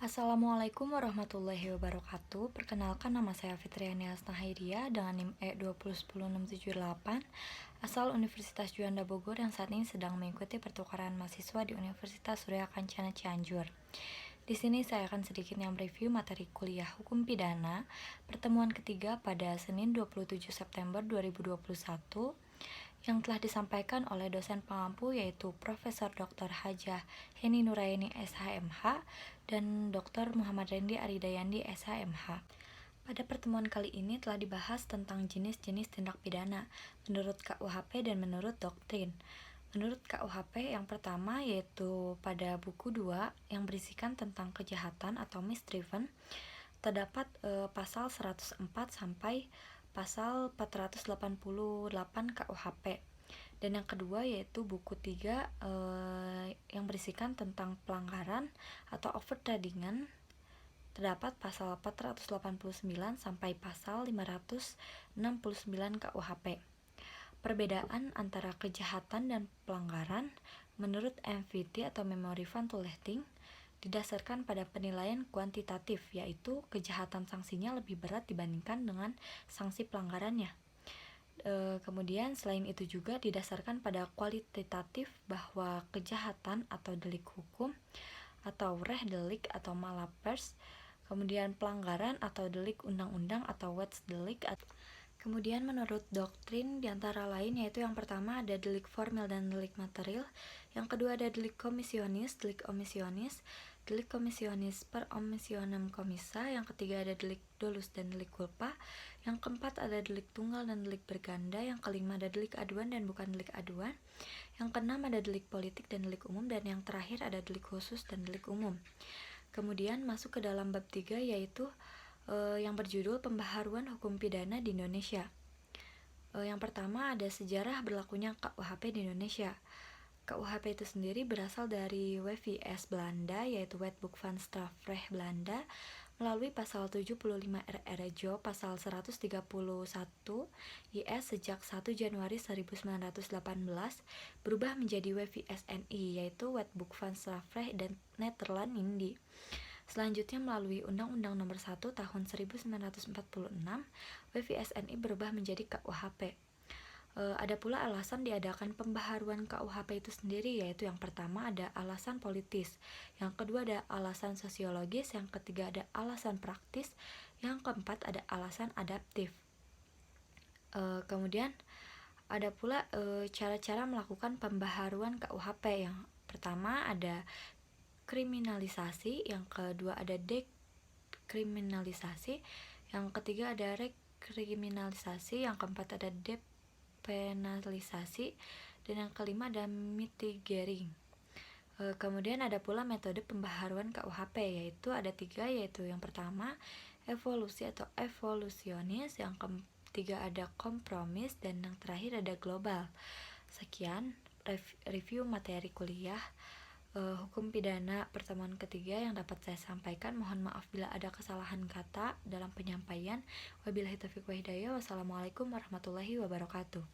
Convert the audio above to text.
Assalamualaikum warahmatullahi wabarakatuh. Perkenalkan, nama saya Fitriani Asnahaidia dengan NIM E2010678 asal Universitas Juanda Bogor yang saat ini sedang mengikuti pertukaran mahasiswa di Universitas Surya Kencana Cianjur. Di sini saya akan sedikit mereview materi kuliah Hukum Pidana pertemuan ketiga pada Senin 27 September 2021 yang telah disampaikan oleh dosen pengampu yaitu Profesor Dr. Hajah Heni Nuraini SHMH dan Dr. Muhammad Rendi Aridayandi SHMH. Pada pertemuan kali ini telah dibahas tentang jenis-jenis tindak pidana menurut KUHP dan menurut doktrin. Menurut KUHP yang pertama yaitu pada buku 2 yang berisikan tentang kejahatan atau misdriven terdapat pasal 104 sampai pasal 488 KUHP. Dan yang kedua yaitu buku 3 yang berisikan tentang pelanggaran atau overtradingan terdapat pasal 489 sampai pasal 569 KUHP. Perbedaan antara kejahatan dan pelanggaran menurut MVT atau Memory Fund to Letting didasarkan pada penilaian kuantitatif, yaitu kejahatan sanksinya lebih berat dibandingkan dengan sanksi pelanggarannya. Kemudian selain itu juga didasarkan pada kualitatif bahwa kejahatan atau delik hukum atau reh delik atau malapers, kemudian pelanggaran atau delik undang-undang atau wets delik. Kemudian menurut doktrin diantara lain yaitu yang pertama ada delik formil dan delik material, yang kedua ada delik komisionis, delik komisionis per omissionem commissa, yang ketiga ada delik dolus dan delik culpa, yang keempat ada delik tunggal dan delik berganda, yang kelima ada delik aduan dan bukan delik aduan, yang keenam ada delik politik dan delik umum, dan yang terakhir ada delik khusus dan delik umum. Kemudian masuk ke dalam bab 3 yaitu yang berjudul Pembaharuan Hukum Pidana di Indonesia. Yang pertama ada sejarah berlakunya KUHP di Indonesia. KUHP itu sendiri berasal dari WVS Belanda yaitu Wetboek van Strafrecht Belanda melalui pasal 75 RRJO pasal 131 IS sejak 1 Januari 1918 berubah menjadi WVSNI yaitu Wetboek van Strafrecht dan Nederland Indi. Selanjutnya melalui Undang-Undang Nomor 1 Tahun 1946, WVSNI berubah menjadi KUHP. Ada pula alasan diadakan pembaharuan KUHP itu sendiri, yaitu yang pertama ada alasan politis, yang kedua ada alasan sosiologis, yang ketiga ada alasan praktis, yang keempat ada alasan adaptif. Kemudian ada pula cara-cara melakukan pembaharuan KUHP. Yang pertama ada kriminalisasi, yang kedua ada dekriminalisasi, yang ketiga ada rekriminalisasi, yang keempat ada depenalisasi, dan yang kelima ada mitigating. Kemudian ada pula metode pembaharuan KUHP yaitu ada 3, yaitu yang pertama evolusi atau evolusionis, yang ketiga ada kompromis, dan yang terakhir ada global. Sekian review materi kuliah Hukum Pidana pertemuan ketiga yang dapat saya sampaikan. Mohon maaf bila ada kesalahan kata dalam penyampaian. Wabillahi taufiq wa hidayah. Wassalamualaikum warahmatullahi wabarakatuh.